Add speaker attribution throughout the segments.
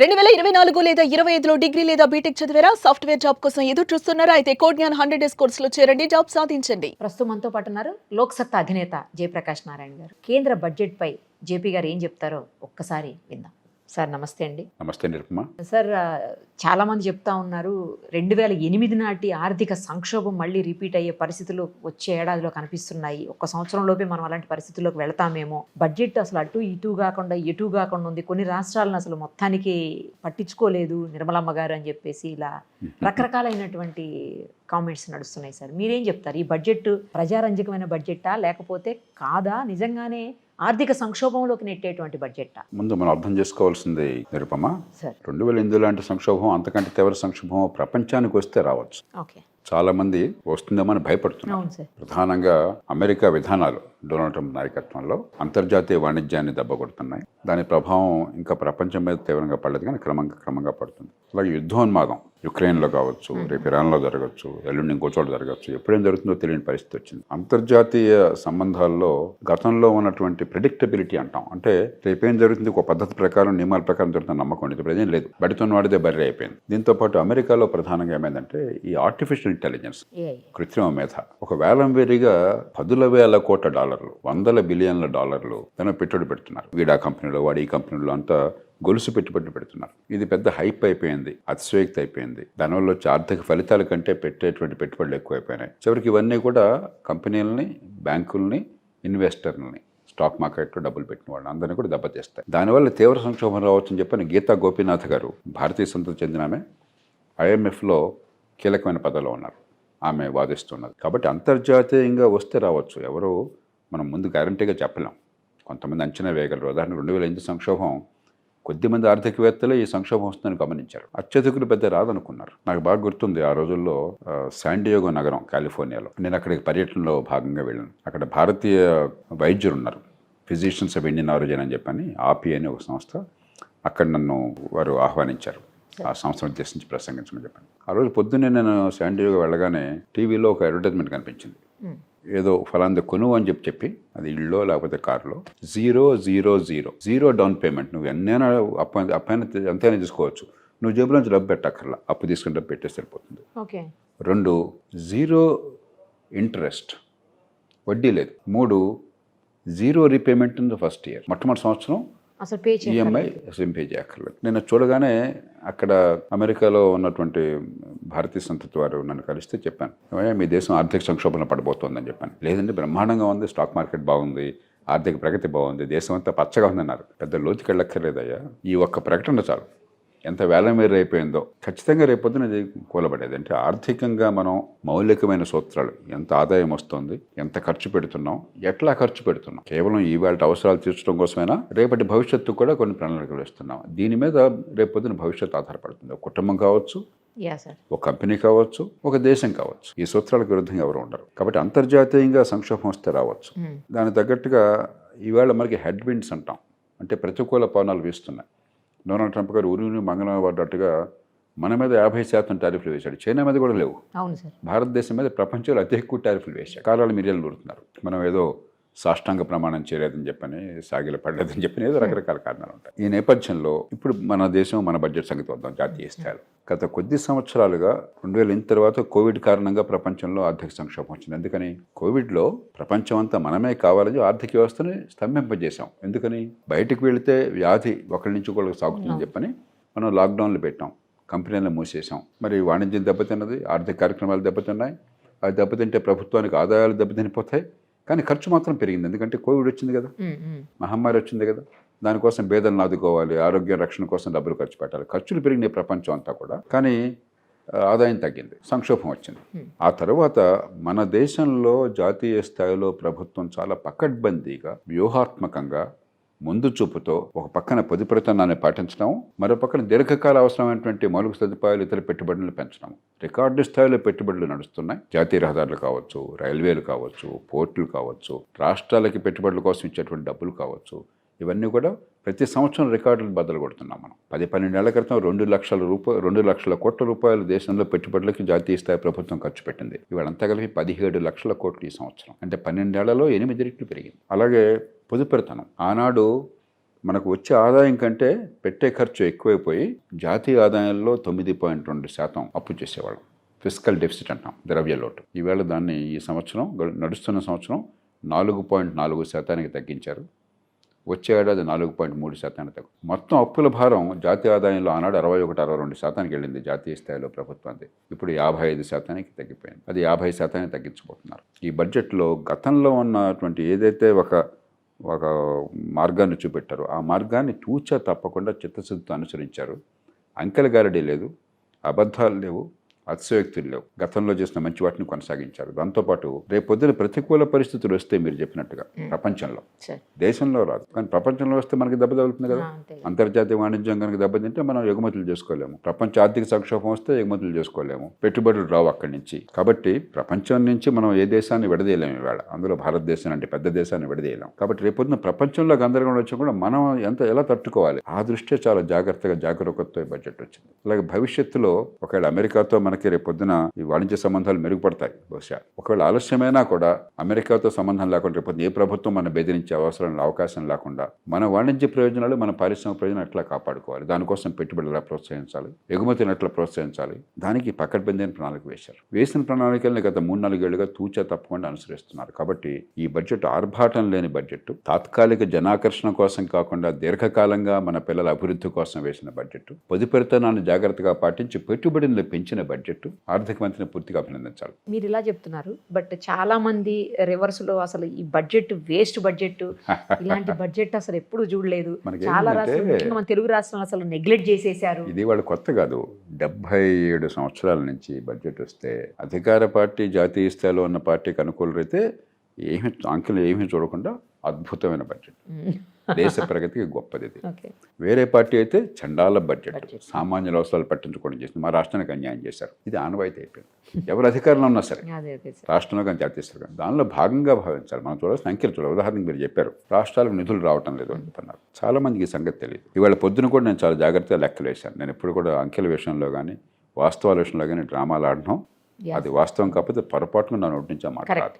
Speaker 1: 2024 లేదా 25లో డిగ్రీ లేదా బీటెక్ చదివారా? సాఫ్ట్‌వేర్ జాబ్ కోసం ఎదురు చూస్తున్నారా? అయితే కోడ్‌జ్ఞాన్ 100 డేస్ కోర్సులో చేరండి. జాబ్ సాధించండి.
Speaker 2: ప్రస్తుతం మనతో పాటు ఉన్నారు లోక్సత్తా అధినేత జయప్రకాష్ నారాయణ గారు. కేంద్ర బడ్జెట్ పై జేపీ గారు ఏం చెప్తారో ఒక్కసారి విందాం. సార్ నమస్తే అండి.
Speaker 3: నమస్తే నిరుపమ.
Speaker 2: సార్ చాలా మంది చెప్తా ఉన్నారు 2008 నాటి ఆర్థిక సంక్షోభం మళ్ళీ రిపీట్ అయ్యే పరిస్థితులు వచ్చే ఏడాదిలో కనిపిస్తున్నాయి. ఒక్క సంవత్సరంలోపే మనం అలాంటి పరిస్థితుల్లోకి వెళతామేమో. బడ్జెట్ అసలు అటు ఇటు కాకుండా ఎటు కాకుండా ఉంది. కొన్ని రాష్ట్రాలను అసలు మొత్తానికి పట్టించుకోలేదు నిర్మలమ్మ గారు అని చెప్పేసి ఇలా రకరకాలైనటువంటి కామెంట్స్ నడుస్తున్నాయి. సార్ మీరేం చెప్తారు? ఈ బడ్జెట్ ప్రజారంజకమైన బడ్జెట్టా లేకపోతే కాదా, నిజంగానే ఆర్థిక సంక్షోభంలోకి నెట్టేటువంటి బడ్జెట్టా?
Speaker 3: ముందు మనం అర్థం చేసుకోవాల్సింది నిరుపమ,
Speaker 2: సార్
Speaker 3: 2008 లాంటి సంక్షోభం అంతకంటే తీవ్ర సంక్షోభం ప్రపంచానికి వస్తే రావచ్చు.
Speaker 2: ఓకే.
Speaker 3: చాలా మంది వస్తుందేమో అని భయపడుతున్నారు.
Speaker 2: అవును సార్.
Speaker 3: ప్రధానంగా అమెరికా విధానాలు డొనాల్డ్ ట్రంప్ నాయకత్వంలో అంతర్జాతీయ వాణిజ్యాన్ని దెబ్బకొడుతున్నాయి. దాని ప్రభావం ఇంకా ప్రపంచం మీద తీవ్రంగా పడలేదు, కానీ క్రమంగా పడుతుంది. అలాగే యుద్ధోన్మాదం యుక్రెయిన్లో కావచ్చు, రేపు ఇరాన్లో జరగచ్చు, ఎల్లుండి ఇంకో చోట జరగచ్చు, ఎప్పుడేం జరుగుతుందో తెలియని పరిస్థితి వచ్చింది. అంతర్జాతీయ సంబంధాల్లో గతంలో ఉన్నటువంటి ప్రెడిక్టబిలిటీ అంటాం, అంటే రేపేం జరుగుతుంది ఒక పద్ధతి ప్రకారం నియమాల ప్రకారం జరుగుతున్న నమ్మకం ఉండేది. ఇప్పుడు ఏం లేదు, బడితోన్న వాడిదే బర్రె అయిపోయింది. దీంతో పాటు అమెరికాలో ప్రధానంగా ఏమైందంటే ఈ ఆర్టిఫిషియల్ ఇంటెలిజెన్స్, కృత్రిమ మేధ, ఒక వేలం వేరిగా 10,000 కోట్ల డాలర్లు, 100 బిలియన్ల డాలర్లు దాని పెట్టుబడి పెడుతున్నారు. వీడా కంపెనీలో వాడి ఈ కంపెనీలో అంతా గొలుసు పెట్టుబడి పెడుతున్నారు. ఇది పెద్ద హైప్ అయిపోయింది, అతిశయోక్తి అయిపోయింది. దానివల్ల వచ్చే ఆర్థిక ఫలితాల కంటే పెట్టేటువంటి పెట్టుబడులు ఎక్కువైపోయినాయి. చివరికి ఇవన్నీ కూడా కంపెనీలని, బ్యాంకుల్ని, ఇన్వెస్టర్లని, స్టాక్ మార్కెట్లో డబ్బులు పెట్టిన వాళ్ళు అందరినీ కూడా దెబ్బతీస్తాయి. దానివల్ల తీవ్ర సంక్షోభం రావచ్చని చెప్పని గీతా గోపీనాథ్ గారు, భారతీయ సంతతి చెందిన ఆమె, IMFలో కీలకమైన పదవిలో ఉన్నారు. ఆమె వాదిస్తున్నది. కాబట్టి అంతర్జాతీయంగా వస్తే రావచ్చు, ఎవరో మనం ముందు గ్యారంటీగా చెప్పలేం. కొంతమంది అంచనా వేయగలరు. ఉదాహరణ 2008 సంక్షోభం, కొద్దిమంది ఆర్థికవేత్తలే ఈ సంక్షోభం వస్తుందని గమనించారు. అత్యధికులు పెద్ద రాదనుకున్నారు. నాకు బాగా గుర్తుంది, ఆ రోజుల్లో శాండియాగో నగరం కాలిఫోర్నియాలో నేను అక్కడికి పర్యటనలో భాగంగా వెళ్ళాను. అక్కడ భారతీయ వైద్యులు ఉన్నారు, ఫిజిషియన్స్ ఆఫ్ ఇండియన్ ఆరిజిన్ అని చెప్పని, ఆపి అని ఒక సంస్థ. అక్కడ నన్ను వారు ఆహ్వానించారు ఆ సంస్థను ఉద్దేశించి ప్రసంగించమని చెప్పాను. ఆ రోజు పొద్దున్నే నేను శాండియాగో వెళ్ళగానే టీవీలో ఒక అడ్వర్టైజ్మెంట్ కనిపించింది. ఏదో ఫలాంది కొను అని చెప్పి, అది ఇళ్ళో లేకపోతే కారులో, 000 డౌన్ పేమెంట్, నువ్వు ఎన్నైనా అప్పైనా ఎంతైనా తీసుకోవచ్చు, నువ్వు జేబులో నుంచి డబ్బు పెట్టక్కర్లా, అప్పు తీసుకుని డబ్బు పెట్టేసి సరిపోతుంది. 2, 0 ఇంట్రెస్ట్, వడ్డీ లేదు. 3, 0 repayment in the first year, మొట్టమొదటి సంవత్సరం EMI పే చేయక్కర్లేదు. నేను చూడగానే అక్కడ అమెరికాలో ఉన్నటువంటి భారతీయ సంతతి వారు నన్ను కలిస్తే చెప్పాను, మీ దేశం ఆర్థిక సంక్షోభంలో పడిపోతుందని చెప్పాను. లేదంటే బ్రహ్మాండంగా ఉంది, స్టాక్ మార్కెట్ బాగుంది, ఆర్థిక ప్రగతి బాగుంది, దేశం అంతా పచ్చగా ఉందన్నారు. పెద్ద లోతుకి వెళ్ళక్కర్లేదయ్యా, ఈ ఒక్క ప్రకటన చాలు, ఎంత వేలమేరు అయిపోయిందో. ఖచ్చితంగా రేపొద్దున ఇది కూలబడేది. అంటే ఆర్థికంగా మనం మౌలికమైన సూత్రాలు, ఎంత ఆదాయం వస్తుంది, ఎంత ఖర్చు పెడుతున్నాం, ఎట్లా ఖర్చు పెడుతున్నాం, కేవలం ఈవేళ అవసరాలు తీర్చడం కోసమైనా రేపటి భవిష్యత్తు కూడా కొన్ని ప్రణాళికలు వేస్తున్నాం. దీని మీద రేపొద్దున భవిష్యత్తు ఆధారపడుతుంది. ఒక కుటుంబం కావచ్చు, ఒక కంపెనీ కావచ్చు, ఒక దేశం కావచ్చు. ఈ సూత్రాలకు విరుద్ధంగా ఎవరు ఉండరు. కాబట్టి అంతర్జాతీయంగా సంక్షోభం వస్తే రావచ్చు. దానికి తగ్గట్టుగా ఈవేళ మనకి హెడ్ విండ్స్ అంటాం, అంటే ప్రతికూల పవనాలు వీస్తున్నాయి. డొనాల్డ్ ట్రంప్ గారు ఉరుని మంగళం పడ్డట్టుగా మన మీద 50% టారిఫ్లు వేశాడు. చైనా మీద కూడా లేవు. భారతదేశం మీద ప్రపంచంలో అతి ఎక్కువ టారిఫ్లు వేశాడు. కాలాలు మిర్యాలు ఊరుతున్నారు. మనం ఏదో సాష్టాంగ ప్రమాణం చేయలేదని చెప్పని, సాగిల పడలేదని చెప్పని, ఏదో రకరకాల కారణాలు ఉంటాయి. ఈ నేపథ్యంలో ఇప్పుడు మన దేశం, మన బడ్జెట్ సంగతి వద్దాం. జాతీయ స్థాయిలో గత కొద్ది సంవత్సరాలుగా 2008 తర్వాత కోవిడ్ కారణంగా ప్రపంచంలో ఆర్థిక సంక్షోభం వచ్చింది. ఎందుకని? కోవిడ్లో ప్రపంచం అంతా మనమే కావాలని ఆర్థిక వ్యవస్థని స్తంభింపజేశాం. ఎందుకని? బయటకు వెళితే వ్యాధి ఒకరి నుంచి ఒకరికి సాగుతుందని చెప్పని మనం లాక్డౌన్లు పెట్టాం, కంపెనీలను మూసేసాం. మరి వాణిజ్యం దెబ్బతిన్నది, ఆర్థిక కార్యక్రమాలు దెబ్బతిన్నాయి. అది దెబ్బతింటే ప్రభుత్వానికి ఆదాయాలు దెబ్బతినిపోతాయి, కానీ ఖర్చు మాత్రం పెరిగింది. ఎందుకంటే కోవిడ్ వచ్చింది కదా, మహమ్మారి వచ్చింది కదా, దానికోసం పేదలను ఆదుకోవాలి, ఆరోగ్య రక్షణ కోసం డబ్బులు ఖర్చు పెట్టాలి. ఖర్చులు పెరిగినాయి ప్రపంచం అంతా కూడా, కానీ ఆదాయం తగ్గింది, సంక్షోభం వచ్చింది. ఆ తర్వాత మన దేశంలో జాతీయ స్థాయిలో ప్రభుత్వం చాలా పకడ్బందీగా, వ్యూహాత్మకంగా, ముందు చూపుతో ఒక పక్కన పొదుపురతనాన్ని పాటించడం, మరో పక్కన దీర్ఘకాల అవసరమైనటువంటి మౌలిక సదుపాయాలు, ఇతర పెట్టుబడులను పెంచడం. రికార్డు స్థాయిలో పెట్టుబడులు నడుస్తున్నాయి. జాతీయ రహదారులు కావచ్చు, రైల్వేలు కావచ్చు, పోర్టులు కావచ్చు, రాష్ట్రాలకి పెట్టుబడుల కోసం ఇచ్చేటువంటి డబ్బులు కావచ్చు, ఇవన్నీ కూడా ప్రతి సంవత్సరం రికార్డులు బద్దలు కొడుతున్నాం. మనం 10-12 ఏళ్ల క్రితం 2 లక్షల కోట్ల రూపాయలు దేశంలో పెట్టుబడులకి జాతీయ స్థాయి ప్రభుత్వం ఖర్చు పెట్టింది. ఇవాళ అంతా కలిపి 17 లక్షల కోట్లు ఈ సంవత్సరం. అంటే 12 ఏళ్లలో 8 రెట్లు పెరిగింది. అలాగే పొదుపురతనం, ఆనాడు మనకు వచ్చే ఆదాయం కంటే పెట్టే ఖర్చు ఎక్కువైపోయి జాతీయ ఆదాయంలో 9.2% అప్పు చేసేవాళ్ళం. ఫిస్కల్ డెఫిసిట్ అంటాం, ద్రవ్యలోటు. ఈవేళ దాన్ని ఈ సంవత్సరం నడుస్తున్న సంవత్సరం 4.4% తగ్గించారు. వచ్చే ఏడాది 4.3% తగ్గు. మొత్తం అప్పుల భారం జాతీయ ఆదాయంలో ఆనాడు 61-62% వెళ్ళింది జాతీయ స్థాయిలో ప్రభుత్వానికి. ఇప్పుడు 55% తగ్గిపోయింది. అది 50% తగ్గించబోతున్నారు. ఈ బడ్జెట్లో గతంలో ఉన్నటువంటి ఏదైతే ఒక మార్గాన్ని చూపెట్టారో ఆ మార్గాన్ని తూచా తప్పకుండా చిత్తశుద్ధితో అనుసరించారు. అంకెల గారడీ లేదు, అబద్ధాలు లేవు, అతిశయోక్తులు లేవు. గతంలో చేసిన మంచి వాటిని కొనసాగించారు. దాంతోపాటు రేపొద్దున ప్రతికూల పరిస్థితులు వస్తే మీరు చెప్పినట్టుగా ప్రపంచంలో, దేశంలో రాదు కానీ ప్రపంచంలో వస్తే మనకి దెబ్బ తగులుతుంది కదా. అంతర్జాతీయ వాణిజ్యం కనుక దెబ్బతింటే మనం ఎగుమతులు చేసుకోలేము. ప్రపంచ ఆర్థిక సంక్షోభం వస్తే ఎగుమతులు చేసుకోలేము, పెట్టుబడులు రావు అక్కడి నుంచి. కాబట్టి ప్రపంచం నుంచి మనం ఏ దేశాన్ని విడదీయలేము ఇవాళ, అందులో భారతదేశం అంటే పెద్ద దేశాన్ని విడదీయలేము. కాబట్టి రేపొద్దున ప్రపంచంలో గందరగోళం వచ్చి కూడా మనం ఎలా తట్టుకోవాలి, ఆ దృష్ట్యా చాలా జాగ్రత్తగా జాగరూకతతో బడ్జెట్ వచ్చింది. అలాగే భవిష్యత్తులో ఒకవేళ అమెరికాతో మనకి రేపొద్దున ఈ వాణిజ్య సంబంధాలు మెరుగుపడతాయి. బహుశా ఒకవేళ ఆలస్యమైనా కూడా అమెరికాతో సంబంధం లేకుండా రేపొద్దున ఏ ప్రభుత్వం మన బెదిరించే అవకాశం లేకుండా మన వాణిజ్య ప్రయోజనాలు, మన పారిశ్రామిక ప్రయోజనాలు ఎట్లా కాపాడుకోవాలి, దానికోసం పెట్టుబడులు ఎలా ప్రోత్సహించాలి, ఎగుమతిని ఎట్లా ప్రోత్సహించాలి, దానికి పకడ్బందీ ప్రణాళిక వేసిన ప్రణాళికల్ని గత 3-4 ఏళ్లుగా తూచా తప్పకుండా అనుసరిస్తున్నారు. కాబట్టి ఈ బడ్జెట్ ఆర్భాటం లేని బడ్జెట్, తాత్కాలిక జనాకర్షణ కోసం కాకుండా దీర్ఘకాలంగా మన పిల్లల అభివృద్ధి కోసం వేసిన బడ్జెట్, పొదుపెరితనాన్ని జాగ్రత్తగా పాటించి పెట్టుబడులను పెంచిన బడ్జెట్. ఆర్థిక మంత్రిని పూర్తిగా అభినందించాలి.
Speaker 2: మీరు ఇలా చెప్తున్నారు, బట్ చాలా మంది రివర్స్ లో అసలు ఈ బడ్జెట్ వేస్ట్ బడ్జెట్, ఇలాంటి బడ్జెట్ అసలు ఎప్పుడు చూడలేదు, చాలా రాష్ట్రాలు మన తెలుగు రాష్ట్రాలు అసలు నెగ్లెక్ట్ చేసేసారు.
Speaker 3: ఇది వాళ్ళు కొత్త కాదు, 77 సంవత్సరాల నుంచి బడ్జెట్ వస్తే అధికార పార్టీ జాతీయ స్థాయిలో ఉన్న పార్టీకి అనుకూలరైతే అంకెలు ఏమీ చూడకుండా అద్భుతమైన బడ్జెట్, దేశ ప్రగతికి గొప్పది. వేరే పార్టీ అయితే చండాల బడ్జెట్, సామాన్యుల అవసరాలు పట్టించుకోవడం చేసింది, మా రాష్ట్రానికి అన్యాయం చేశారు. ఇది ఆనవాయితీ అయిపోయింది. ఎవరు అధికారంలో ఉన్నా సరే, రాష్ట్రంలో కానీ జాతీయ స్థాయిలో కానీ దానిలో భాగంగా భావించాలి. మనం చూడాల్సిన అంకెలు చూడాలి. ఉదాహరణకు మీరు చెప్పారు రాష్ట్రాలకు నిధులు రావటం లేదు అని చెప్పన్నారు. చాలా మందికి ఈ సంగతి తెలియదు. ఇవాళ పొద్దున కూడా నేను చాలా జాగ్రత్తగా లెక్కలు వేశాను. నేను ఎప్పుడు కూడా అంకెల విషయంలో కానీ వాస్తవాల విషయంలో కానీ డ్రామాలు ఆడడం, అది వాస్తవం కాకపోతే పొరపాటును నా నోటి నుంచి మాట్లాడాలి.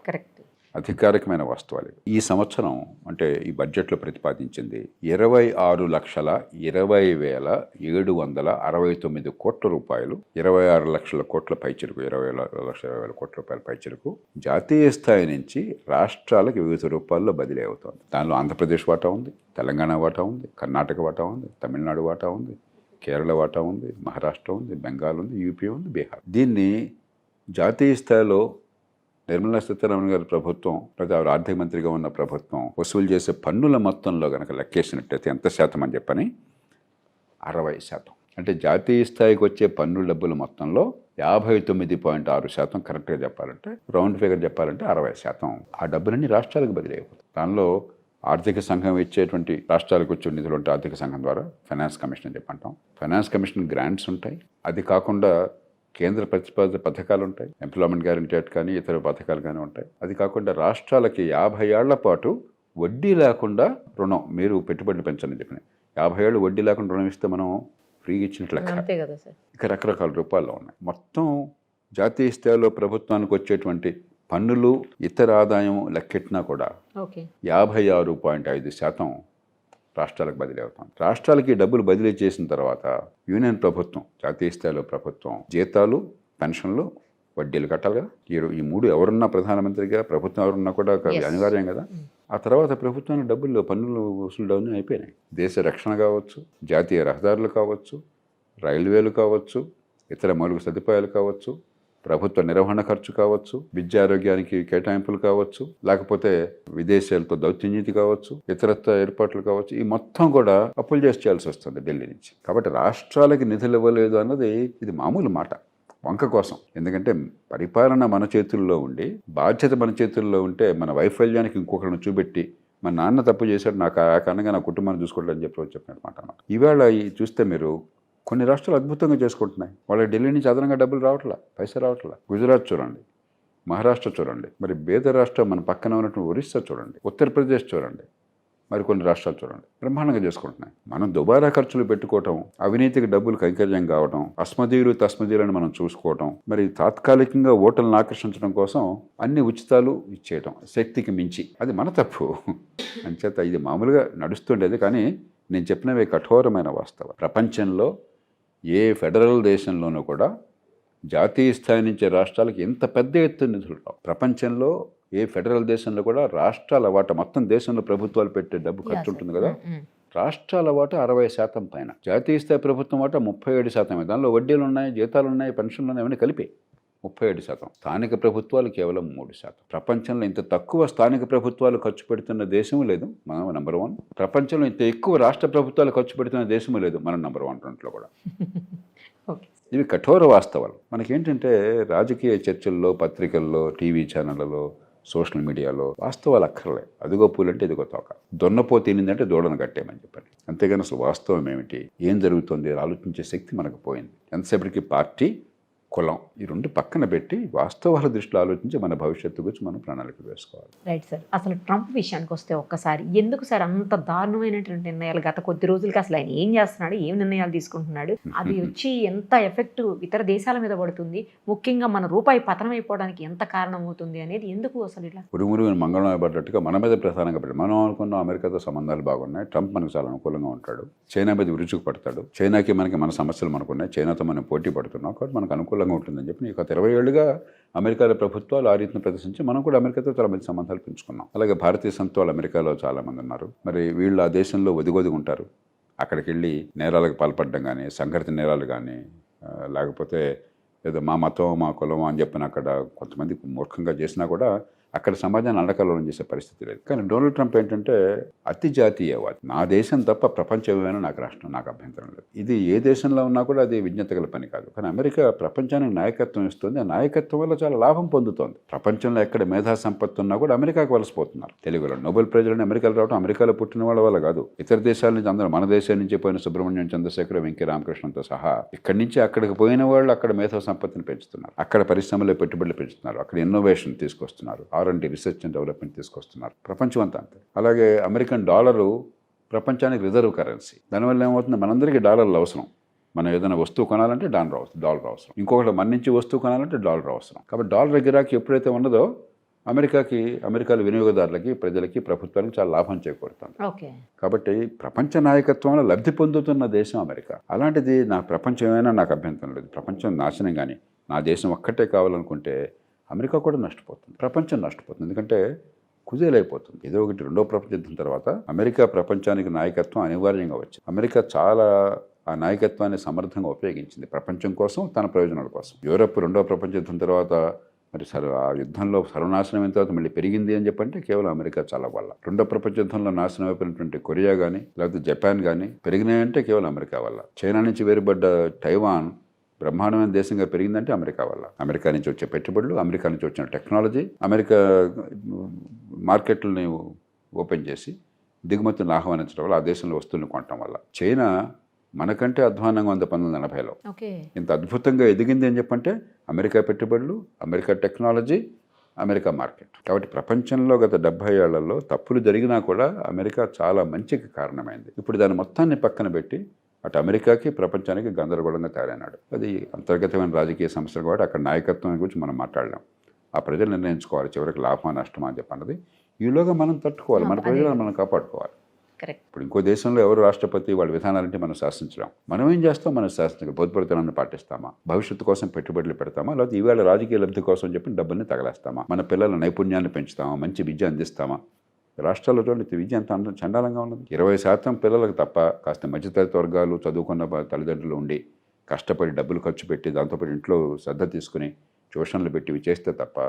Speaker 3: అధికారికమైన వాస్తవాలు. ఈ సంవత్సరం అంటే ఈ బడ్జెట్లో ప్రతిపాదించింది 26,20,769 కోట్ల రూపాయలు, 26 లక్షల కోట్ల పైచిరుకు, 26,20,000 కోట్ల రూపాయల పైచిరుకు జాతీయ స్థాయి నుంచి రాష్ట్రాలకు వివిధ రూపాల్లో బదిలీ అవుతోంది. దానిలో ఆంధ్రప్రదేశ్ వాటా ఉంది, తెలంగాణ వాటా ఉంది, కర్ణాటక వాటా ఉంది, తమిళనాడు వాటా ఉంది, కేరళ వాటా ఉంది, మహారాష్ట్ర ఉంది, బెంగాల్ ఉంది, యూపీ ఉంది, బీహార్. దీన్ని జాతీయ స్థాయిలో నిర్మలా సీతారామన్ గారి ప్రభుత్వం లేదా ఆర్థిక మంత్రిగా ఉన్న ప్రభుత్వం వసూలు చేసే పన్నుల మొత్తంలో కనుక లెక్కేసినట్టయితే ఎంత శాతం అని చెప్పని 60%. అంటే జాతీయ స్థాయికి వచ్చే పన్నుల డబ్బుల మొత్తంలో 59.6% కరెక్ట్గా చెప్పాలంటే, రౌండ్ ఫిగర్ చెప్పాలంటే 60%. ఆ డబ్బులన్నీ రాష్ట్రాలకు బదిలీ అయిపోతాయి. దానిలో ఆర్థిక సంఘం ఇచ్చేటువంటి రాష్ట్రాలకు వచ్చే నిధులు ఉంటాయి. ఆర్థిక సంఘం ద్వారా ఫైనాన్స్ కమిషన్ అని చెప్పంటాం. ఫైనాన్స్ కమిషన్ గ్రాంట్స్ ఉంటాయి. అది కాకుండా కేంద్ర ప్రతిపాదిత పథకాలు ఉంటాయి, ఎంప్లాయ్మెంట్ గ్యారంటీ యాక్ట్ కానీ ఇతర పథకాలు కానీ ఉంటాయి. అది కాకుండా రాష్ట్రాలకి 50 ఏళ్ల పాటు వడ్డీ లేకుండా రుణం, మీరు పెట్టుబడులు పెంచని చెప్పిన 50 ఏళ్ళు వడ్డీ లేకుండా రుణం ఇస్తే మనం ఫ్రీగా ఇచ్చినట్లు లెక్క. ఇక రకరకాల రూపాల్లో ఉన్నాయి. మొత్తం జాతీయ స్థాయిలో ప్రభుత్వానికి వచ్చేటువంటి పన్నులు ఇతర ఆదాయం లెక్కెట్టినా కూడా 56.5% రాష్ట్రాలకు బదిలీ అవుతాం. రాష్ట్రాలకి డబ్బులు బదిలీ చేసిన తర్వాత యూనియన్ ప్రభుత్వం, జాతీయ స్థాయిలో ప్రభుత్వం జీతాలు, పెన్షన్లు, వడ్డీలు కట్టాలి కదా. ఈ 3 ఎవరున్నా ప్రధానమంత్రిగా, ప్రభుత్వం ఎవరున్నా కూడా అనివార్యం కదా. ఆ తర్వాత ప్రభుత్వానికి డబ్బులు, పన్నులు వసూలు డౌన్ అయిపోయినాయి. దేశ రక్షణ కావచ్చు, జాతీయ రహదారులు కావచ్చు, రైల్వేలు కావచ్చు, ఇతర మౌలిక సదుపాయాలు కావచ్చు, ప్రభుత్వ నిర్వహణ ఖర్చు కావచ్చు, విద్యా ఆరోగ్యానికి కేటాయింపులు కావచ్చు, లేకపోతే విదేశాలతో దౌత్యనీతి కావచ్చు, ఇతరత్వ ఏర్పాట్లు కావచ్చు, ఈ మొత్తం కూడా అప్పులు చేయాల్సి వస్తుంది ఢిల్లీ నుంచి. కాబట్టి రాష్ట్రాలకి నిధులు ఇవ్వలేదు అన్నది ఇది మామూలు మాట, వంక కోసం. ఎందుకంటే పరిపాలన మన చేతుల్లో ఉండి, బాధ్యత మన చేతుల్లో ఉంటే మన వైఫల్యానికి ఇంకొకరిని చూపెట్టి మా నాన్న తప్పు చేశాడు, నాకు ఆ కారణంగా నా కుటుంబాన్ని చూసుకోవట్లేదు అని చెప్పినమాట. ఈవేళ చూస్తే మీరు కొన్ని రాష్ట్రాలు అద్భుతంగా చేసుకుంటున్నాయి. వాళ్ళకి ఢిల్లీ నుంచి అదనంగా డబ్బులు రావట్లా, పైసా రావట్లా. గుజరాత్ చూడండి, మహారాష్ట్ర చూడండి, మరి బేద రాష్ట్రం మన పక్కన ఉన్నటువంటి ఒరిస్సా చూడండి, ఉత్తరప్రదేశ్ చూడండి, మరి కొన్ని రాష్ట్రాలు చూడండి, బ్రహ్మాండంగా చేసుకుంటున్నాయి. మనం దుబారా ఖర్చులు పెట్టుకోవటం, అవినీతికి డబ్బులు కైంకర్యం కావటం, అస్మదీయులు తస్మదీయులను మనం చూసుకోవటం, మరి తాత్కాలికంగా ఓటర్లను ఆకర్షించడం కోసం అన్ని ఉచితాలు ఇచ్చేయటం శక్తికి మించి, అది మన తప్పు. అంచేత ఇది మామూలుగా నడుస్తుండేది. కానీ నేను చెప్పినవి కఠోరమైన వాస్తవం. ప్రపంచంలో ఏ ఫెడరల్ దేశంలోనూ కూడా జాతీయ స్థాయి నుంచి రాష్ట్రాలకు ఇంత పెద్ద ఎత్తున నిధులు రావు. ప్రపంచంలో ఏ ఫెడరల్ దేశంలో కూడా రాష్ట్రాల వాటా, మొత్తం దేశంలో ప్రభుత్వాలు పెట్టే డబ్బు ఖర్చు ఉంటుంది కదా, రాష్ట్రాల వాటా 60% పైన, జాతీయ స్థాయి ప్రభుత్వం వాటా 37%. దానిలో వడ్డీలు ఉన్నాయి, జీతాలు ఉన్నాయి, పెన్షన్లు ఉన్నాయి, అవన్నీ కలిపి 37%. స్థానిక ప్రభుత్వాలు కేవలం 3%. ప్రపంచంలో ఇంత తక్కువ స్థానిక ప్రభుత్వాలు ఖర్చు పెడుతున్న దేశం లేదు, మనం నెంబర్ 1. ప్రపంచంలో ఇంత ఎక్కువ రాష్ట్ర ప్రభుత్వాలు ఖర్చు పెడుతున్న దేశం లేదు, మనం నెంబర్ 1 రెంట్లో కూడా. ఇవి కఠోర వాస్తవాలు. మనకేంటంటే రాజకీయ చర్చల్లో, పత్రికల్లో, టీవీ ఛానళ్ళలో, సోషల్ మీడియాలో వాస్తవాలు అక్కర్లే. అదిగో పూలంటే ఇదిగో తోక, దొన్నపో తినిందంటే దూడను కట్టేయమని చెప్పండి. అంతేగాని అసలు వాస్తవం ఏమిటి, ఏం జరుగుతుంది ఆలోచించే శక్తి మనకు పోయింది. ఎంతసేపటికి పార్టీ, కులం, ఈ రెండు పక్కన పెట్టి వాస్తవాల దృష్టిలో ఆలోచించి మన భవిష్యత్తు గురించి మనం ప్రణాళిక వేసుకోవాలి.
Speaker 2: Right sir. అసలు ట్రంప్ విషయానికి వస్తే ఒక్కసారి ఎందుకు సార్ అంత దారుణమైనటువంటి నిర్ణయాలు, గత కొద్ది రోజులకి అసలు ఆయన ఏం చేస్తున్నాడు, ఏం నిర్ణయాలు తీసుకుంటున్నాడు, అవి వచ్చి ఎంత ఎఫెక్ట్ ఇతర దేశాల మీద పడుతుంది, ముఖ్యంగా మన రూపాయి పతనం అయిపోవడానికి ఎంత కారణం అవుతుంది అనేది ఎందుకు అసలు ఇలా
Speaker 3: ఉరుమురు మంగళం పడ్డట్టుగా మన మీద ప్రధానంగా పడ్డాడు. మనం అనుకున్నాం అమెరికాతో సంబంధాలు బాగున్నాయి, ట్రంప్ మనకు చాలా అనుకూలంగా ఉంటాడు, చైనా మీద విరుచుకు పడతాడు, చైనాకి మనకి మన సమస్యలు మనకున్నాయి, చైనాతో మనం పోటీ పడుతున్నాం కాబట్టి మనకు అనుకూలంగా ఉంటుందని చెప్పి గత 20 ఏళ్ళుగా అమెరికాలో ప్రభుత్వాలు ఆ రీతిని ప్రదర్శించి మనం కూడా అమెరికాతో చాలా మంచి సంబంధాలు పెంచుకున్నాం. అలాగే భారతీయ సంస్థలు అమెరికాలో చాలామంది ఉన్నారు. మరి వీళ్ళు ఆ దేశంలో ఒదిగొదిగి ఉంటారు. అక్కడికి వెళ్ళి నేరాలకు పాల్పడడం కానీ, సంఘటిత నేరాలు కానీ, లేకపోతే ఏదో మా మతం, మా కులం అని చెప్పిన అక్కడ కొంతమంది మూర్ఖంగా చేసినా కూడా అక్కడ సమాజాన్ని అండకల్లోలం చేసే పరిస్థితి లేదు. కానీ డొనాల్డ్ ట్రంప్ ఏంటంటే అతి జాతీయవాది. నా దేశం తప్ప ప్రపంచం ఏమైనా నాకు రాష్ట్రం, నాకు అభ్యంతరం లేదు. ఇది ఏ దేశంలో ఉన్నా కూడా అది విజ్ఞత గల పని కాదు. కానీ అమెరికా ప్రపంచానికి నాయకత్వం ఇస్తుంది. ఆ నాయకత్వం వల్ల చాలా లాభం పొందుతోంది. ప్రపంచంలో ఎక్కడ మేధా సంపత్తి ఉన్నా కూడా అమెరికాకు వలసిపోతున్నారు. తెలుగులో నోబెల్ ప్రైజ్లను అమెరికాలో రావడం అమెరికాలో పుట్టిన వాళ్ళ వల్ల కాదు, ఇతర దేశాల నుంచి అందరూ, మన దేశం నుంచి పోయిన సుబ్రహ్మణ్యం చంద్రశేఖర్, వెంకయ్య రామకృష్ణంతో సహా ఇక్కడి నుంచి అక్కడికి పోయిన వాళ్ళు అక్కడ మేధా సంపత్తిని పెంచుతున్నారు, అక్కడ పరిశ్రమలో పెట్టుబడులు పెంచుతున్నారు, అక్కడ ఇన్నోవేషన్ తీసుకొస్తున్నారు, R&D రీసెర్చ్ అండ్ డెవలప్మెంట్ తీసుకొస్తున్నారు. ప్రపంచం అంతా అంతే. అలాగే అమెరికన్ డాలరు ప్రపంచానికి రిజర్వ్ కరెన్సీ. దానివల్ల ఏమవుతుంది, మనందరికీ డాలర్లు అవసరం. మనం ఏదైనా వస్తువు కొనాలంటే డాలర్ అవసరం, ఇంకొకటి మన నుంచి వస్తువు కొనాలంటే డాలర్ అవసరం. కాబట్టి డాలర్ గిరాకీ ఎప్పుడైతే ఉన్నదో అమెరికాలో వినియోగదారులకి, ప్రజలకి, ప్రభుత్వానికి చాలా లాభం చేకూరుతుంది. కాబట్టి ప్రపంచ నాయకత్వంలో లబ్ధి పొందుతున్న దేశం అమెరికా. అలాంటిది నా ప్రపంచం ఏమైనా నాకు అభ్యంతరం లేదు. ప్రపంచం నాశనం కానీ నా దేశం ఒక్కటే కావాలనుకుంటే అమెరికా కూడా నష్టపోతుంది, ప్రపంచం నష్టపోతుంది. ఎందుకంటే కుదేలైపోతుంది. ఏదో ఒకటి రెండో ప్రపంచ యుద్ధం తర్వాత అమెరికా ప్రపంచానికి నాయకత్వం అనివార్యంగా వచ్చింది. అమెరికా చాలా ఆ నాయకత్వాన్ని సమర్థంగా ఉపయోగించింది ప్రపంచం కోసం, తన ప్రయోజనాల కోసం. యూరప్ రెండో ప్రపంచ యుద్ధం తర్వాత మరి ఆ యుద్ధంలో సర్వనాశనం అయిన తర్వాత మళ్ళీ పెరిగింది అని చెప్పంటే కేవలం అమెరికా చాలా వల్ల. రెండో ప్రపంచ యుద్ధంలో నాశనం అయిపోయినటువంటి కొరియా కానీ, లేకపోతే జపాన్ కానీ పెరిగినాయంటే కేవలం అమెరికా వల్ల. చైనా నుంచి వేరుపడ్డ తైవాన్ బ్రహ్మాండమైన దేశంగా పెరిగిందంటే అమెరికా వల్ల. అమెరికా నుంచి వచ్చే పెట్టుబడులు, అమెరికా నుంచి వచ్చిన టెక్నాలజీ, అమెరికా మార్కెట్లని ఓపెన్ చేసి దిగుమతులను ఆహ్వానించడం వల్ల, ఆ దేశంలో వస్తువులను కొనటం వల్ల. చైనా మనకంటే అధ్వానంగా ఉంది 1980లో. ఇంత అద్భుతంగా ఎదిగింది అని చెప్పంటే అమెరికా పెట్టుబడులు, అమెరికా టెక్నాలజీ, అమెరికా మార్కెట్. కాబట్టి ప్రపంచంలో గత 70 ఏళ్లలో తప్పులు జరిగినా కూడా అమెరికా చాలా మంచికి కారణమైంది. ఇప్పుడు దాని మొత్తాన్ని పక్కన పెట్టి అటు అమెరికాకి, ప్రపంచానికి గందరగోళంగా తయారైనాడు. అది అంతర్గతమైన రాజకీయ సమస్యలు కాబట్టి అక్కడ నాయకత్వం గురించి మనం మాట్లాడలేం. ఆ ప్రజలు నిర్ణయించుకోవాలి చివరికి లాభమా నష్టమా అని చెప్పన్నది. ఈలోగా మనం తట్టుకోవాలి, మన ప్రజలను మనం కాపాడుకోవాలి. ఇప్పుడు ఇంకో దేశంలో ఎవరు రాష్ట్రపతి, వాళ్ళ విధానాలంటే మనం శాసించడం. మనం ఏం చేస్తాం, మనం శాసించడం బోధపడుతున్నాన్ని పాటిస్తామా, భవిష్యత్తు కోసం పెట్టుబడులు పెడతామా, లేకపోతే ఈవేళ రాజకీయ లబ్ధి కోసం చెప్పి డబ్బుల్ని తగలేస్తామా, మన పిల్లల నైపుణ్యాన్ని పెంచుతామా, మంచి విద్య అందిస్తామా. రాష్ట్రాల్లో విద్య ఎంత చండాలంగా ఉన్నది. 20% పిల్లలకు తప్ప కాస్త మధ్యతరగతి వర్గాలు, చదువుకున్న తల్లిదండ్రులు ఉండి కష్టపడి డబ్బులు ఖర్చు పెట్టి దాంతోపాటు ఇంట్లో శ్రద్ధ తీసుకుని ట్యూషన్లు పెట్టి ఇవి చేస్తే తప్ప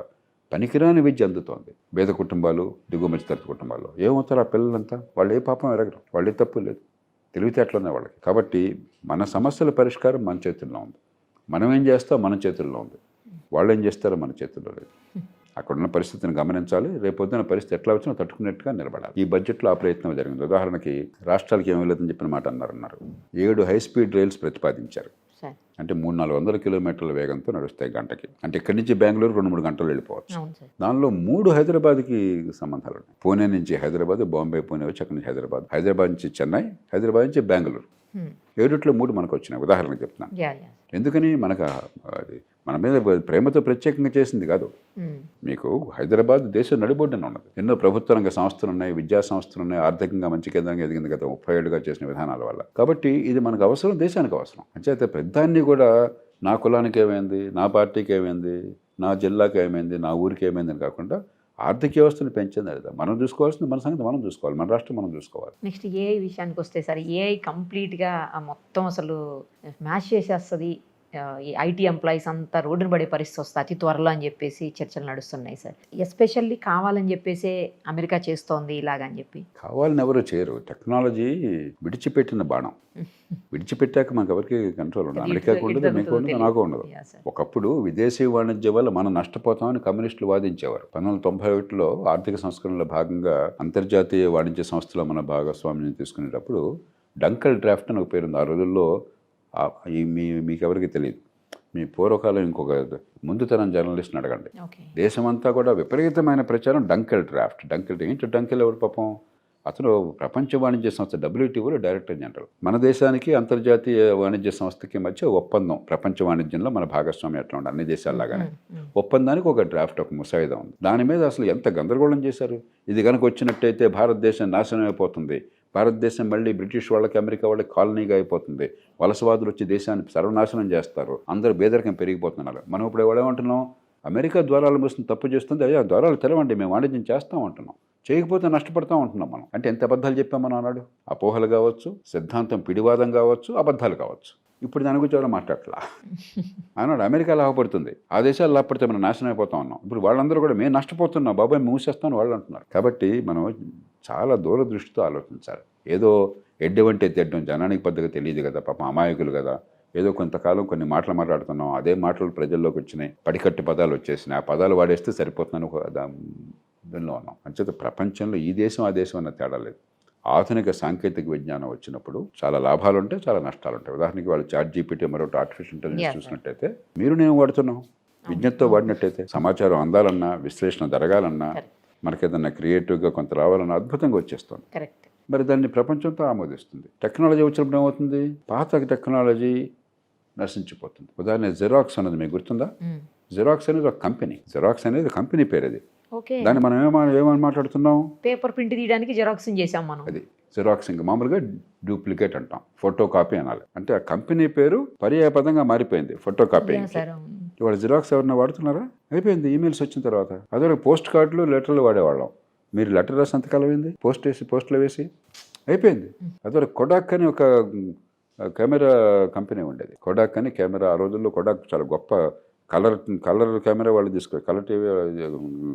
Speaker 3: పనికిరాని విద్య అందుతోంది. పేద కుటుంబాలు, దిగువ మధ్యతరగతి కుటుంబాల్లో ఏమవుతారు ఆ పిల్లలంతా? వాళ్ళు ఏ పాపం ఎరగరు, వాళ్ళే తప్పు లేదు, తెలివితేటలున్నాయి వాళ్ళకి. కాబట్టి మన సమస్యల పరిష్కారం మన చేతుల్లో ఉంది. మనం ఏం చేస్తాం మన చేతుల్లో ఉంది, వాళ్ళు ఏం చేస్తారో మన చేతుల్లో లేదు. అక్కడున్న పరిస్థితిని గమనించాలి, రేపొద్దున పరిస్థితి ఎట్లా వచ్చినా తట్టుకునేట్టుగా నిలబడాలి. ఈ బడ్జెట్లో ఆ ప్రయత్నం జరిగింది. ఉదాహరణకి రాష్ట్రాలకి ఏమీ లేదని చెప్పిన మాట అన్నారు. 7 హైస్పీడ్ రైల్స్ ప్రతిపాదించారు. అంటే 300-400 కిలోమీటర్ల వేగంతో నడుస్తాయి గంటకి. అంటే ఇక్కడి నుంచి బెంగళూరు 2-3 గంటలు వెళ్ళిపోవచ్చు. దానిలో 3 హైదరాబాద్కి సంబంధాలు ఉన్నాయి. పూణే నుంచి హైదరాబాద్, బాంబే, పూణే వచ్చి అక్కడి నుంచి హైదరాబాద్, హైదరాబాద్ నుంచి చెన్నై, హైదరాబాద్ నుంచి బెంగళూరు. 7 మనకు వచ్చినాయి. ఉదాహరణకు చెప్తున్నాను. ఎందుకని మనకు అది మన మీద ప్రేమతో ప్రత్యేకంగా చేసింది కాదు. మీకు హైదరాబాద్ దేశం నడిబొడ్డున ఉన్నది. ఎన్నో ప్రభుత్వ రంగ సంస్థలు ఉన్నాయి, విద్యా సంస్థలు ఉన్నాయి, ఆర్థికంగా మంచి కేంద్రంగా ఎదిగింది గత 30 ఏళ్ళుగా చేసిన విధానాల వల్ల. కాబట్టి ఇది మనకు అవసరం, దేశానికి అవసరం. అంచేత పెద్దాన్ని కూడా నా కులానికి ఏమైంది, నా పార్టీకి ఏమైంది, నా జిల్లాకి ఏమైంది, నా ఊరికి ఏమైంది అని కాకుండా ఆర్థిక వ్యవస్థను పెంచింది అది. మనం చూసుకోవాల్సింది మన సంగతి మనం చూసుకోవాలి, మన రాష్ట్రం మనం చూసుకోవాలి.
Speaker 2: నెక్స్ట్ ఏఐ విషయానికి వస్తే సార్, ఏఐ కంప్లీట్గా మొత్తం అసలు మ్యాచ్ చేసేస్తుంది, ఈ ఐటీ ఎంప్లాయీస్ అంతా రోడ్డున పడే పరిస్థితి వస్తుంది అతి త్వరలో అని చెప్పేసి చర్చలు నడుస్తున్నాయి సార్. ఎస్పెషల్లీ కావాలని చెప్పేసి అమెరికా చేస్తోంది ఇలాగని చెప్పి.
Speaker 3: కావాలని ఎవరు చేయరు. టెక్నాలజీ విడిచిపెట్టిన బాణం. విడిచిపెట్టాక మనకు ఎవరికి కంట్రోల్ ఉండదు. అమెరికాకు ఉండదు, మీకు ఉండదు, నాకు ఉండదు. ఒకప్పుడు విదేశీ వాణిజ్యం వల్ల మనం నష్టపోతామని కమ్యూనిస్టులు వాదించేవారు. 1991లో ఆర్థిక సంస్కరణలో భాగంగా అంతర్జాతీయ వాణిజ్య సంస్థలో మన భాగస్వామ్యం తీసుకునేటప్పుడు డంకల్ డ్రాఫ్ట్ అని ఒక పేరుంది. ఆ రోజుల్లో మీకెవరికి తెలియదు. మీ పూర్వకాలం ఇంకొక ముందు తరం జర్నలిస్ట్ని అడగండి. దేశమంతా కూడా విపరీతమైన ప్రచారం డంకెల్ డ్రాఫ్ట్. ఏంటి డంకెల్ ఎవరు పాపం? అతను ప్రపంచ వాణిజ్య సంస్థ WTOలో డైరెక్టర్ జనరల్. మన దేశానికి అంతర్జాతీయ వాణిజ్య సంస్థకి మధ్య ఒప్పందం, ప్రపంచ వాణిజ్యంలో మన భాగస్వామ్యం ఎట్లా ఉండాలి అన్ని దేశాల్లాగానే ఒప్పందానికి ఒక డ్రాఫ్ట్, ఒక ముసాయిదా ఉంది. దాని మీద అసలు ఎంత గందరగోళం చేశారు. ఇది కనుక వచ్చినట్టయితే భారతదేశం నాశనం అయిపోతుంది, భారతదేశం మళ్ళీ బ్రిటిష్ వాళ్ళకి అమెరికా వాళ్ళకి కాలనీగా అయిపోతుంది, వలసవాదులు వచ్చి దేశాన్ని సర్వనాశనం చేస్తారు, అందరూ పేదరికం పెరిగిపోతున్నారు. మనం ఇప్పుడు ఏమంటున్నాం? అమెరికా ద్వారాలు మూసిన తప్పు చేస్తుంది, అదే ఆ ద్వారాలు తెరవండి, మేము వాణిజ్యం చేస్తాం అంటున్నాం. చేయకపోతే నష్టపడతాం అంటున్నాం మనం. అంటే ఎంత అబద్ధాలు చెప్పాం మనం అన్నాడు. అపోహలు కావచ్చు, సిద్ధాంతం పిడివాదం కావచ్చు, అబద్ధాలు కావచ్చు. ఇప్పుడు దాని గురించి ఎవరో మాట్లాడట్లా అన్నాడు. అమెరికా లాభపడుతుంది, ఆ దేశాలు లాభపడితే మనం నాశనం అయిపోతాం అన్నాం. ఇప్పుడు వాళ్ళందరూ కూడా మేము నష్టపోతున్నాం బాబాయ్, మూసేస్తామని వాళ్ళు అంటున్నారు. కాబట్టి మనం చాలా దూరదృష్టితో ఆలోచించాలి. ఏదో ఎడ్డవంటే తెడ్డం జనానికి పద్ధతిగా తెలియదు కదా, పాపం అమాయకులు కదా. ఏదో కొంతకాలం కొన్ని మాటలు మాట్లాడుతున్నాం, అదే మాటలు ప్రజల్లోకి వచ్చినాయి, పడికట్టు పదాలు వచ్చేసినాయి, ఆ పదాలు వాడేస్తే సరిపోతున్నాను దానిలో ఉన్నాం. అంచేత ప్రపంచంలో ఈ దేశం ఆ దేశం అన్న తేడా లేదు. ఆధునిక సాంకేతిక విజ్ఞానం వచ్చినప్పుడు చాలా లాభాలు ఉంటాయి, చాలా నష్టాలు ఉంటాయి. ఉదాహరణకి వాళ్ళు ChatGPT మరొకటి ఆర్టిఫిషియల్ ఇంటెలిజెన్స్ చూసినట్టయితే, మీరు నేను వాడుతున్నాం, విజ్ఞతతో వాడినట్టయితే సమాచారం అందాలన్నా, విశ్లేషణ జరగాలన్నా, మనకేదన్నా క్రియేటివ్గా కొంత రావాలన్నా అద్భుతంగా వచ్చేస్తుంది. మరి దాన్ని ప్రపంచంతో ఆమోదిస్తుంది. టెక్నాలజీ వచ్చినప్పుడు ఏమవుతుంది? పాత టెక్నాలజీ నశించిపోతుంది. ఉదాహరణ జిరాక్స్ అన్నది మీకు గుర్తుందా? జిరాక్స్ అనేది ఒక కంపెనీ. జిరాక్స్ అనేది కంపెనీ పేరు. అది దాన్ని మనం ఏమని మాట్లాడుతున్నాం?
Speaker 2: పేపర్ ప్రింట్ తీయడానికి జిరాక్సింగ్ చేసాం మనం. అది
Speaker 3: జిరాక్సింగ్. మామూలుగా డూప్లికేట్ అంటాం, ఫోటో కాపీ అనాలి. అంటే ఆ కంపెనీ పేరు పర్యాయపదంగా మారిపోయింది ఫోటో కాపీ. ఇవాళ జిరాక్స్ ఎవరన్నా వాడుతున్నారా? అయిపోయింది. ఈమెయిల్స్ వచ్చిన తర్వాత అదే పోస్ట్ కార్డులు, లెటర్లు వాడేవాళ్ళం. మీరు లెటర్ రాసి సంతకాలు అయింది, పోస్ట్లో వేసి అయిపోయింది. అదే కొడాక్ అని ఒక కెమెరా కంపెనీ ఉండేది. కొడాక్ అని కెమెరా. ఆ రోజుల్లో కొడాక్ చాలా గొప్ప కలర్ కెమెరా వాళ్ళు కలర్ టీవీ,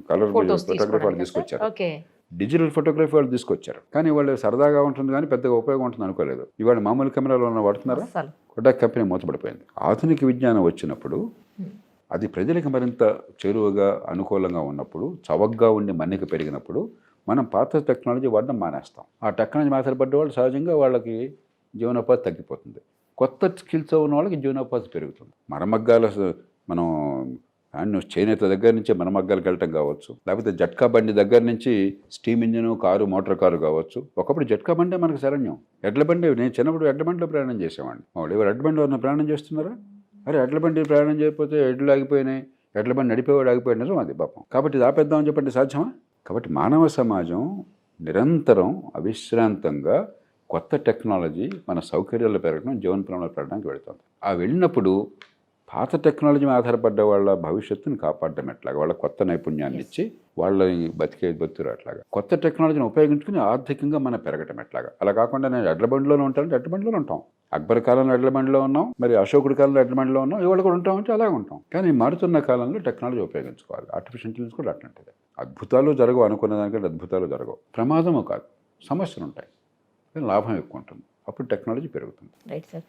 Speaker 3: కలర్ ఫోటోగ్రఫీ వాళ్ళు తీసుకొచ్చారు. డిజిటల్ ఫోటోగ్రఫీ వాళ్ళు తీసుకొచ్చారు. కానీ వాళ్ళు సరదాగా ఉంటుంది కానీ పెద్దగా ఉపయోగం ఉంటుంది అనుకోలేదు. ఇవాళ మామూలు కెమెరాలో వాడుతున్నారా? కొడాక్ కంపెనీ మూతపడిపోయింది. ఆధునిక విజ్ఞానం వచ్చినప్పుడు అది ప్రజలకు మరింత చేరువగా అనుకూలంగా ఉన్నప్పుడు, చవకగా ఉండి మన్నిక పెరిగినప్పుడు మనం పాత టెక్నాలజీ వాడడం మానేస్తాం. ఆ టెక్నాలజీ మాట్లాడబడ్డ వాళ్ళు సహజంగా వాళ్ళకి జీవనోపాధి తగ్గిపోతుంది. కొత్త స్కిల్స్ ఉన్న వాళ్ళకి జీవనోపాధి పెరుగుతుంది. మరమగ్గాల మనం చేనేత దగ్గర నుంచి మరమగ్గాలకు వెళ్ళటం కావచ్చు, లేకపోతే జట్కా బండి దగ్గర నుంచి steam engine, car, motor car కావచ్చు. ఒకప్పుడు జట్కా బండే మనకు శరణ్యం. ఎడ్ల బండి, నేను చిన్నప్పుడు ఎడ్ల బండిలో ప్రయాణం చేసేవాడిని. వాళ్ళు ఎవరు ఎడ్ల బండిలో ఉన్న ప్రయాణం చేస్తున్నారా? అరే ఎడ్ల బండి ప్రయాణం చేయకపోతే ఎడ్లు ఆగిపోయినాయి, ఎడ్ల బండి నడిపేవాడు ఆగిపోయాడు, నిజం అది పాపం. కాబట్టి ఇది ఆపేద్దామని చెప్పండి సాధ్యమా? కాబట్టి మానవ సమాజం నిరంతరం అవిశ్రాంతంగా కొత్త టెక్నాలజీ మన సౌకర్యాలు పెరగడం, జీవన ప్రమాణాలు పెరగడానికి వెళుతుంది. ఆ వెళ్ళినప్పుడు పాత టెక్నాలజీ మీద ఆధారపడ్డ వాళ్ళ భవిష్యత్తుని కాపాడడం ఎట్లాగా, వాళ్ళ కొత్త నైపుణ్యాన్ని ఇచ్చి వాళ్ళని బతుకురు అట్లాగా, కొత్త టెక్నాలజీని ఉపయోగించుకుని ఆర్థికంగా మనం పెరగటం ఎట్లాగా. అలా కాకుండా నేను ఎడ్ల బండిలోనే ఉంటానంటే ఎడ్ల బండిలో ఉంటాం. అక్బర్ కాలంలో ఎడ్ల బండిలో ఉన్నాం, మరి అశోకుడి కాలంలో ఎడ్ల బండిలో ఉన్నాం, ఇవాళ కూడా ఉంటామంటే అలాగే ఉంటాం. కానీ మారుతున్న కాలంలో టెక్నాలజీ ఉపయోగించుకోవాలి. ఆర్టిఫిషియల్ ఇంటెలిజెన్స్ కూడా అట్లాంటిది. అద్భుతాలు జరగవు, అనుకున్న దానికంటే అద్భుతాలు జరగవు. ప్రమాదము కాదు, సమస్యలు ఉంటాయి, లాభం ఎక్కువ ఉంటుంది. అప్పుడు టెక్నాలజీ పెరుగుతుంది.
Speaker 2: Right sir.